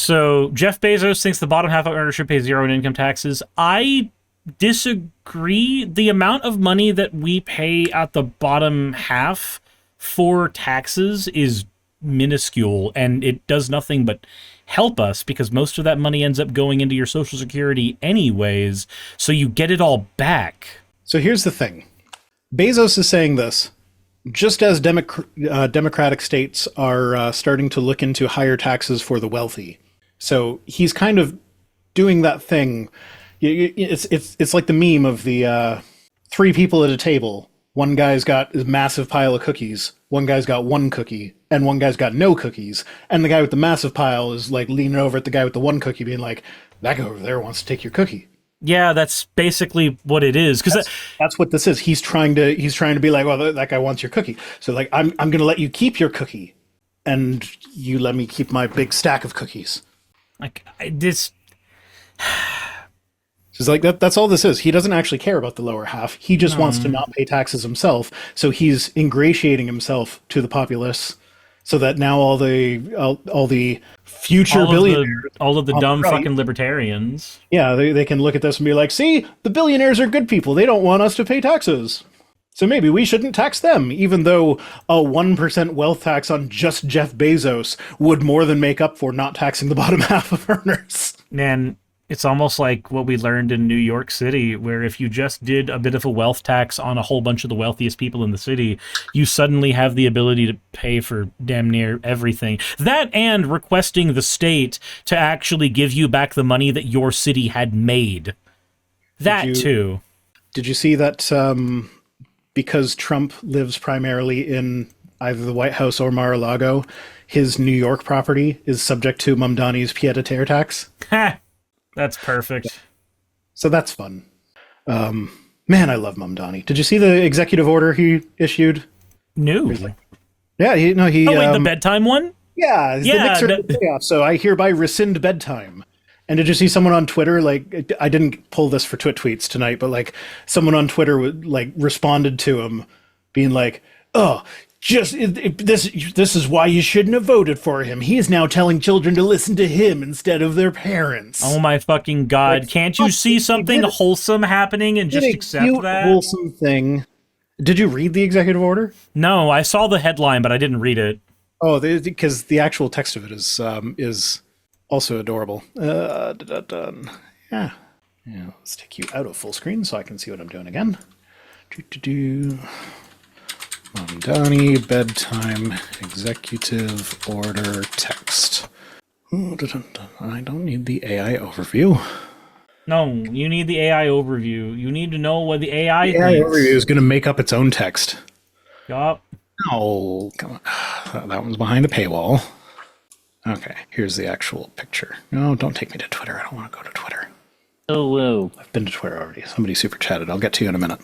So Jeff Bezos thinks the bottom half of earners should pay zero in income taxes. I disagree. The amount of money that we pay at the bottom half for taxes is minuscule, and it does nothing but help us because most of that money ends up going into your Social Security anyways, so you get it all back. So here's the thing. Bezos is saying this just as democratic states are starting to look into higher taxes for the wealthy. So he's kind of doing that thing. It's like the meme of the three people at a table. One guy's got a massive pile of cookies. One guy's got one cookie, and one guy's got no cookies. And the guy with the massive pile is like leaning over at the guy with the one cookie, being like, "That guy over there wants to take your cookie." Yeah, that's basically what it is. Because that's what this is. He's trying to be like, "Well, that guy wants your cookie, so like I'm going to let you keep your cookie, and you let me keep my big stack of cookies." Like this. It's like that's all this is. He doesn't actually care about the lower half. He just wants to not pay taxes himself. So he's ingratiating himself to the populace, so that now all the future billionaires, all of the dumb fucking libertarians, they can look at this and be like, "See, the billionaires are good people. They don't want us to pay taxes. So maybe we shouldn't tax them," even though a 1% wealth tax on just Jeff Bezos would more than make up for not taxing the bottom half of earners. Man, it's almost like what we learned in New York City, where if you just did a bit of a wealth tax on a whole bunch of the wealthiest people in the city, you suddenly have the ability to pay for damn near everything. That and requesting the state to actually give you back the money that your city had made. Too. Did you see that because Trump lives primarily in either the White House or Mar-a-Lago, his New York property is subject to Mamdani's pied-à-terre tax? Ha! That's perfect. So that's fun. Man, I love Mamdani. Did you see the executive order he issued? No. Yeah, he. Oh, wait, the bedtime one? Yeah, the Knicks are in the playoffs, so I hereby rescind bedtime. And did you see someone on Twitter, like, I didn't pull this for Twit tweets tonight, but like someone on Twitter responded to him being like, "Oh, this is why you shouldn't have voted for him. He is now telling children to listen to him instead of their parents." Oh my fucking god! Like, can't you see something wholesome happening and just accept that? Wholesome thing. Did you read the executive order? No, I saw the headline, but I didn't read it. Oh, because the actual text of it is also adorable. Yeah. Let's take you out of full screen so I can see what I'm doing again. Mamdani bedtime executive order text. I don't need the AI overview. No, you need the AI overview. You need to know what the AI thinks. AI overview is going to make up its own text. Yup. Oh, come on. That one's behind a paywall. Okay, here's the actual picture. No, don't take me to Twitter. I don't want to go to Twitter. Oh, whoa. I've been to Twitter already. Somebody super chatted. I'll get to you in a minute.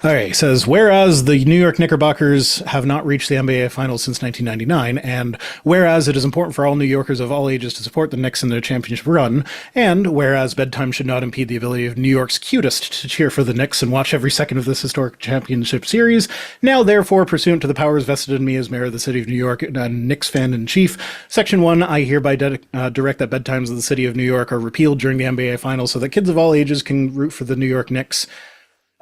All right, it says, whereas the New York Knickerbockers have not reached the NBA Finals since 1999, and whereas it is important for all New Yorkers of all ages to support the Knicks in their championship run, and whereas bedtime should not impede the ability of New York's cutest to cheer for the Knicks and watch every second of this historic championship series, now therefore, pursuant to the powers vested in me as mayor of the city of New York and Knicks fan in chief, Section 1, I hereby direct that bedtimes of the city of New York are repealed during the NBA Finals so that kids of all ages can root for the New York Knicks.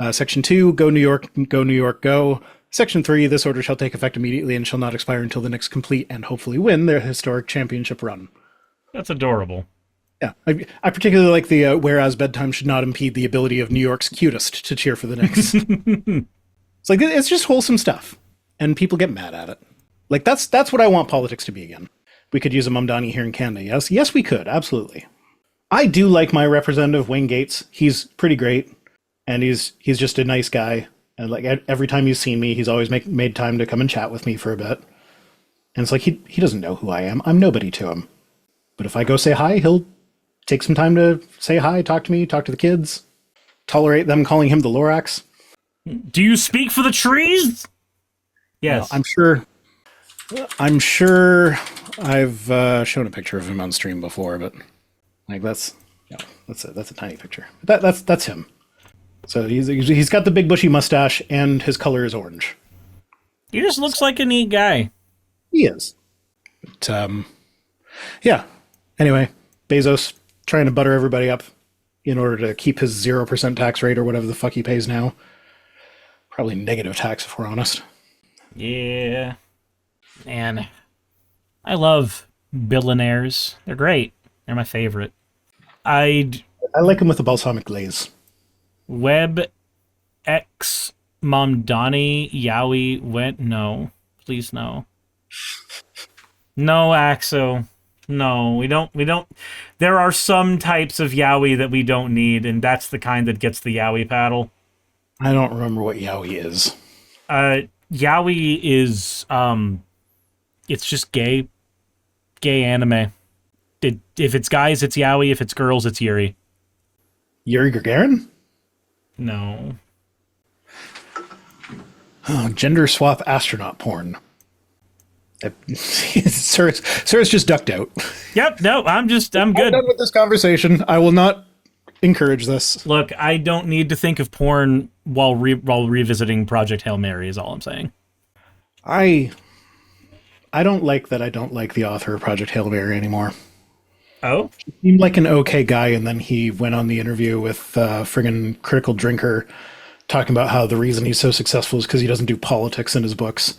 Section 2, go New York, go New York, go. Section 3, this order shall take effect immediately and shall not expire until the Knicks complete and hopefully win their historic championship run. That's adorable. Yeah, I particularly like the whereas bedtime should not impede the ability of New York's cutest to cheer for the Knicks. It's like, it's just wholesome stuff, and people get mad at it. Like, that's what I want politics to be again. We could use a Mamdani here in Canada, yes? Yes, we could, absolutely. I do like my representative, Wayne Gates. He's pretty great. And he's just a nice guy. And like every time he's seen me, he's always made time to come and chat with me for a bit. And it's like, he doesn't know who I am. I'm nobody to him. But if I go say hi, he'll take some time to say hi, talk to me, talk to the kids, tolerate them calling him the Lorax. Do you speak for the trees? Yes. I'm sure I've shown a picture of him on stream before, but like that's a tiny picture. That's him. So he's got the big bushy mustache, and his color is orange. He just looks like a neat guy. He is. But, yeah. Anyway, Bezos trying to butter everybody up in order to keep his 0% tax rate or whatever the fuck he pays now. Probably negative tax, if we're honest. Yeah. Man, I love billionaires. They're great. They're my favorite. I like them with the balsamic glaze. Web X Momdani Yowie went. No. Please no. No, Axo. No, we don't. There are some types of yaoi that we don't need, and that's the kind that gets the yaoi paddle. I don't remember what yaoi is. Yaoi is, it's just gay anime. If it's guys, it's yaoi. If it's girls, it's yuri. Yuri Gagarin? No. Oh, gender swap astronaut porn. Sir's just ducked out. Yep, no, I'm good. I'm done with this conversation. I will not encourage this. Look, I don't need to think of porn while revisiting Project Hail Mary is all I'm saying. I don't like that I don't like the author of Project Hail Mary anymore. Oh? He seemed like an okay guy, and then he went on the interview with friggin' Critical Drinker talking about how the reason he's so successful is because he doesn't do politics in his books.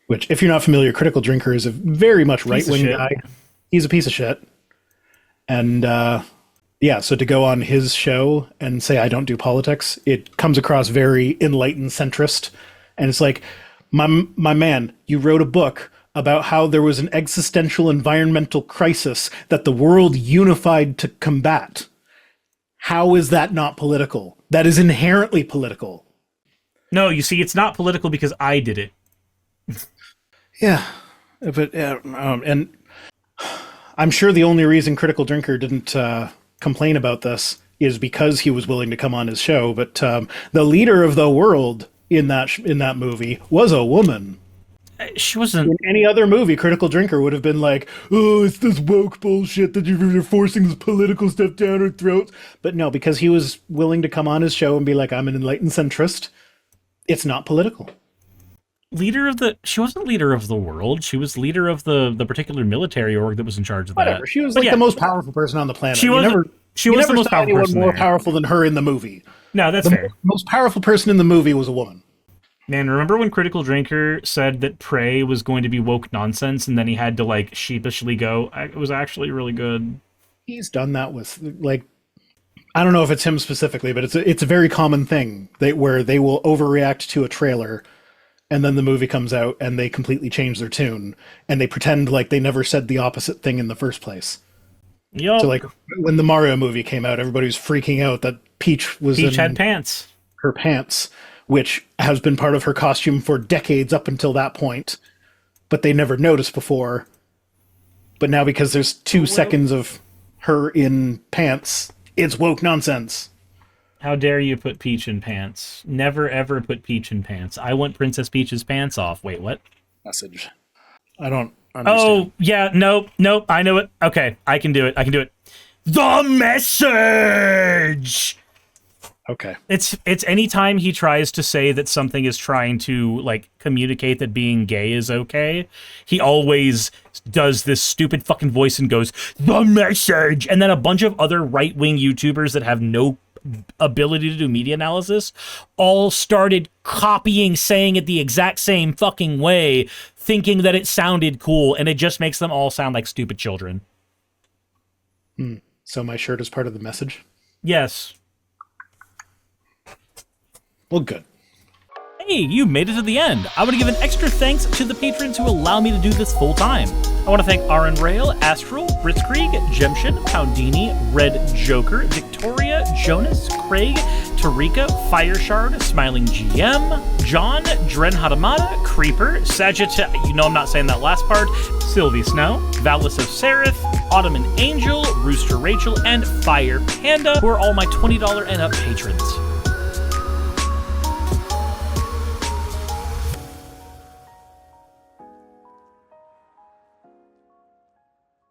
Which, if you're not familiar, Critical Drinker is a very much right-wing guy. He's a piece of shit. And, yeah, so to go on his show and say, I don't do politics, it comes across very enlightened centrist. And it's like, my man, you wrote a book about how there was an existential environmental crisis that the world unified to combat. How is that not political? That is inherently political. No, you see, it's not political because I did it. Yeah, but and I'm sure the only reason Critical Drinker didn't complain about this is because he was willing to come on his show. But the leader of the world in that movie was a woman. She wasn't. In any other movie, Critical Drinker would have been like, "Oh, it's this woke bullshit that you're forcing this political stuff down our throats." But no, because he was willing to come on his show and be like, "I'm an enlightened centrist." It's not political. She wasn't leader of the world. She was leader of the particular military org that was in charge of Whatever. that. She was like the most powerful person on the planet. She was the most powerful person more there. Powerful than her in the movie. No, that's fair. The most powerful person in the movie was a woman. Man, remember when Critical Drinker said that Prey was going to be woke nonsense, and then he had to like sheepishly go, "It was actually really good." He's done that with like, I don't know if it's him specifically, but it's a very common thing where they will overreact to a trailer. And then the movie comes out and they completely change their tune and they pretend like they never said the opposite thing in the first place. Yep. So like when the Mario movie came out, everybody was freaking out that Peach had pants. Her pants, which has been part of her costume for decades up until that point, but they never noticed before. But now because there's 2 seconds of her in pants, it's woke nonsense. How dare you put Peach in pants? Never ever put Peach in pants. I want Princess Peach's pants off. Wait, what? Message. I don't understand. Oh, yeah, nope, I know it. Okay, I can do it. The message! Okay. It's anytime he tries to say that something is trying to, like, communicate that being gay is okay, he always does this stupid fucking voice and goes, the message! And then a bunch of other right-wing YouTubers that have no ability to do media analysis all started copying saying it the exact same fucking way, thinking that it sounded cool, and it just makes them all sound like stupid children. So my shirt is part of the message? Yes. Well, good. Hey, you made it to the end. I want to give an extra thanks to the patrons who allow me to do this full time. I want to thank Aaron Rail, Astral, Britzkrieg, Jemshin, Poundini, Red Joker, Victoria, Jonas, Craig, Tarika, Fireshard, Smiling GM, John, Dren Hadamada, Creeper, Sagitta, you know I'm not saying that last part, Sylvie Snow, Valis of Seraph, Ottoman Angel, Rooster Rachel, and Fire Panda, who are all my $20 and up patrons.